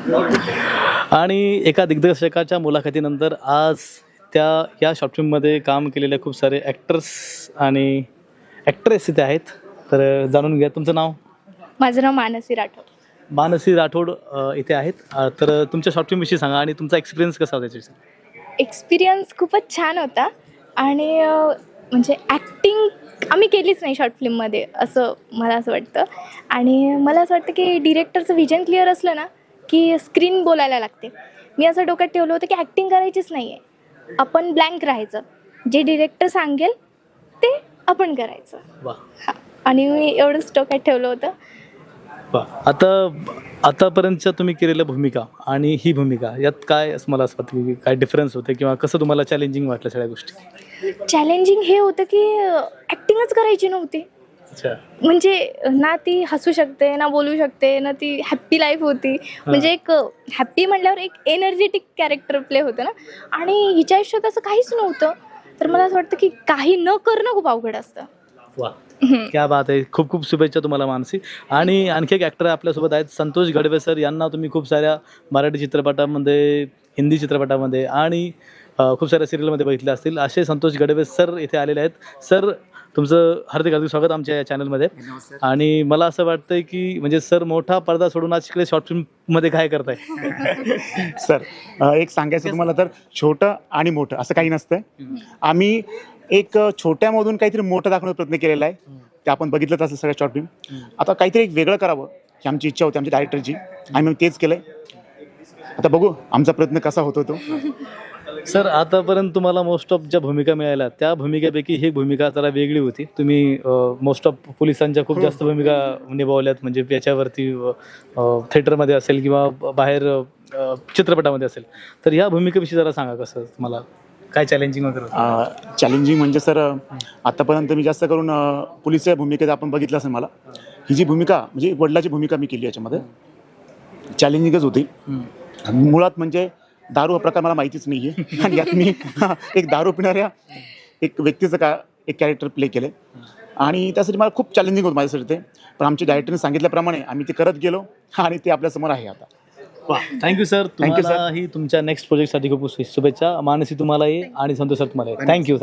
आणि एका दिग्दर्शकाच्या मुलाखतीनंतर आज या शॉर्ट फिल्ममध्ये काम केलेले खूप सारे ॲक्टर्स आणि ॲक्ट्रेस इथे आहेत. तर जाणून घ्या, तुमचं नाव? माझं नाव मानसी राठोड. मानसी राठोड इथे आहेत. तर तुमच्या शॉर्ट फिल्मविषयी सांगा आणि तुमचा एक्सपिरियन्स कसा होता त्याच्याविषयी? एक्सपिरियन्स खूपच छान होता आणि म्हणजे ॲक्टिंग आम्ही केलीच नाही शॉर्ट फिल्ममध्ये असं मला असं वाटतं. आणि मला असं वाटतं की डिरेक्टरचं विजन क्लिअर असलं ना की स्क्रीन बोलायला लागते. मी असं डोक्यात ठेवलं होतं की ॲक्टिंग करायचीच नाही आहे, आपण ब्लँक राहायचं, जे डिरेक्टर सांगेल ते आपण करायचं. वा. हां, आणि मी एवढंच डोक्यात ठेवलं होतं. वा. आतापर्यंतच्या तुम्ही केलेल्या भूमिका आणि ही भूमिका यात काय असं मला असं वाटतं की काय डिफरन्स होते किंवा कसं तुम्हाला चॅलेंजिंग वाटलं सगळ्या गोष्टी? चॅलेंजिंग हे होतं की ॲक्टिंगच करायची नव्हती. अच्छा. म्हणजे ना ती हसू शकते, ना बोलू शकते, ना ती हॅप्पी लाईफ होती. म्हणजे एक हॅप्पी म्हटल्यावर एक एनर्जेटिक कॅरेक्टर प्ले होतं ना, आणि हिच्या आयुष्यात असं काहीच नव्हतं. तर मला असं वाटतं की काही न करणं खूप अवघड असतं. वा, क्या बात आहे. खूप खूप शुभेच्छा तुम्हाला मानसी. आणि आणखी एक ॲक्टर आपल्यासोबत आहेत, संतोष गडवे सर. यांना तुम्ही खूप साऱ्या मराठी चित्रपटामध्ये, हिंदी चित्रपटामध्ये आणि खूप साऱ्या सिरियलमध्ये बघितले असतील. असे संतोष गडवे सर इथे आलेले आहेत. सर, तुमचं हार्दिक हार्दिक स्वागत आमच्या या चॅनलमध्ये. आणि मला असं वाटतंय की म्हणजे सर मोठा पडदा सोडून आज इकडे शॉर्ट फिल्ममध्ये काय करताय? सर, एक सांगायचं तुम्हाला तर, छोटं आणि मोठं असं काही नसतं. आम्ही एक छोट्यामधून काहीतरी मोठं दाखवण्याचा प्रयत्न केलेला आहे. ते आपण बघितलंच असेल सगळ्या शॉर्ट फिल्म. आता काहीतरी एक वेगळं करावं ही आमची इच्छा होती, आमच्या डायरेक्टरची, आणि मग तेच केलं आहे. आता बघू आमचा प्रयत्न कसा होतो तो. सर, आतापर्यंत तुम्हाला मोस्ट ऑफ ज्या भूमिका मिळाल्या त्या भूमिकेपैकी ही भूमिका जरा वेगळी होती. तुम्ही मोस्ट ऑफ पोलिसांच्या खूप जास्त भूमिका निभावल्यात, म्हणजे याच्यावरती थिएटरमध्ये असेल किंवा बाहेर चित्रपटामध्ये असेल. तर या भूमिकेविषयी जरा सांगा, कसं तुम्हाला काय चॅलेंजिंग वगैरे होतं? चॅलेंजिंग म्हणजे सर, आतापर्यंत मी जास्त करून पोलिसच्या भूमिकेत आपण बघितलं असेल. मला ही जी भूमिका म्हणजे वडिलाची भूमिका मी केली, याच्यामध्ये चॅलेंजिंगच होती. मुळात म्हणजे दारू हा प्रकार मला माहितीच नाही आहे, आणि यात मी एक दारू पिणाऱ्या एक व्यक्तीचं एक कॅरेक्टर प्ले केलं, आणि त्यासाठी मला खूप चॅलेंजिंग होतं माझ्यासाठी ते. पण आमच्या डायरेक्टरने सांगितल्याप्रमाणे आम्ही ते करत गेलो, आणि ते आपल्यासमोर आहे आता. वा, थँक्यू सर. Thank you sir. तुम्हालाही तुमच्या नेक्स्ट प्रोजेक्टसाठी खूप शुभेच्छा. मानसी तुम्हालाही आणि संतोष सर तुम्हालाही. थँक्यू.